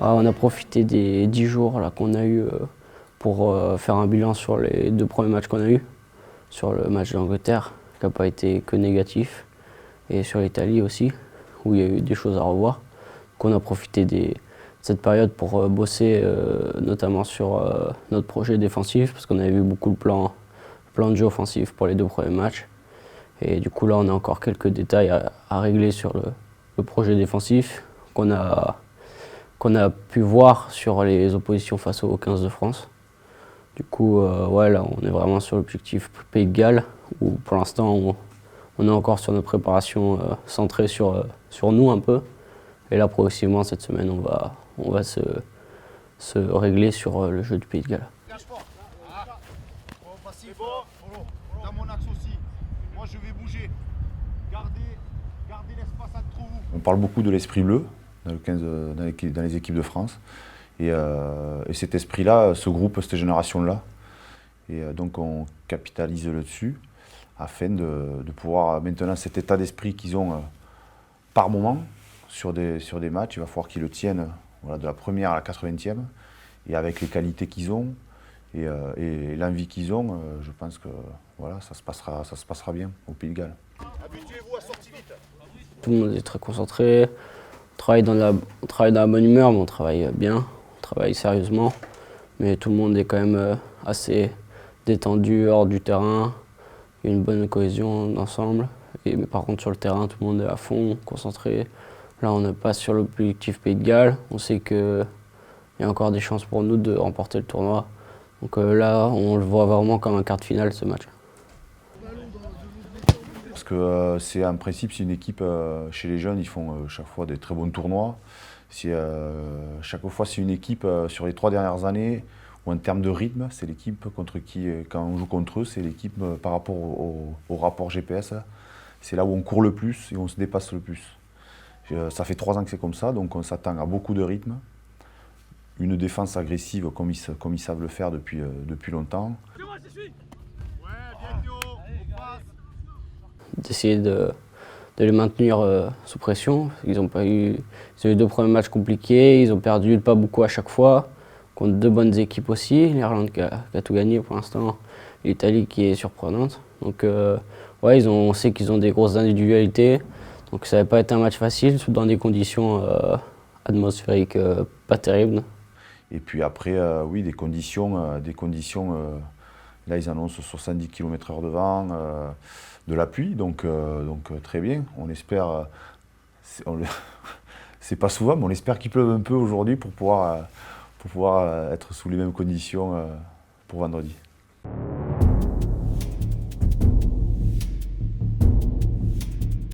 On a profité des 10 jours qu'on a eu pour faire un bilan sur les 2 premiers matchs qu'on a eu. Sur le match d'Angleterre, qui n'a pas été que négatif, et sur l'Italie aussi, où il y a eu des choses à revoir. Donc on a profité de cette période pour bosser notamment sur notre projet défensif, parce qu'on avait vu beaucoup de plans de jeu offensif pour les 2 premiers matchs. Et du coup là on a encore quelques détails à régler sur le projet défensif qu'on a pu voir sur les oppositions face au 15 de France. Du coup ouais, là on est vraiment sur l'objectif Pays de Galles, où pour l'instant on est encore sur notre préparation centrée sur nous un peu. Et là progressivement cette semaine on va se régler sur le jeu du Pays de Galles. C'est bon, dans mon axe aussi. Moi je vais bouger. Gardez l'espace entre vous. On parle beaucoup de l'esprit bleu dans les équipes de France. Et cet esprit-là, ce groupe, cette génération-là. Et donc on capitalise là-dessus afin de pouvoir maintenant cet état d'esprit qu'ils ont par moment sur des matchs. Il va falloir qu'ils le tiennent voilà, de la première à la 80e. Et avec les qualités qu'ils ont, et l'envie qu'ils ont, je pense que voilà, ça se passera bien au Pays de Galles. Habituez-vous à sortir vite. Tout le monde est très concentré, on travaille dans la bonne humeur, mais on travaille bien, on travaille sérieusement. Mais tout le monde est quand même assez détendu hors du terrain, il y a une bonne cohésion d'ensemble. Mais par contre sur le terrain, tout le monde est à fond, concentré. Là on n'est pas sur l'objectif Pays de Galles, on sait qu'il y a encore des chances pour nous de remporter le tournoi. Donc là, on le voit vraiment comme un quart de finale, ce match. Parce que c'est en principe, c'est une équipe, chez les jeunes, ils font chaque fois des très bons tournois. Chaque fois, c'est une équipe, sur les 3 dernières années, où en termes de rythme, c'est l'équipe contre qui, quand on joue contre eux, c'est l'équipe par rapport au rapport GPS. C'est là où on court le plus et on se dépasse le plus. Ça fait 3 ans que c'est comme ça, donc on s'attend à beaucoup de rythme. Une défense agressive comme ils savent le faire depuis longtemps. D'essayer de les maintenir sous pression. Ils ont eu 2 premiers matchs compliqués, ils ont perdu pas beaucoup à chaque fois, contre 2 bonnes équipes aussi. L'Irlande qui a tout gagné pour l'instant, l'Italie qui est surprenante. Donc ouais, on sait qu'ils ont des grosses individualités, donc ça va pas être un match facile, dans des conditions atmosphériques pas terribles. Et puis après, oui, des conditions là ils annoncent 70 km/h de vent, de la pluie, donc très bien. On espère, c'est pas souvent, mais on espère qu'il pleuve un peu aujourd'hui pour pouvoir être sous les mêmes conditions pour vendredi.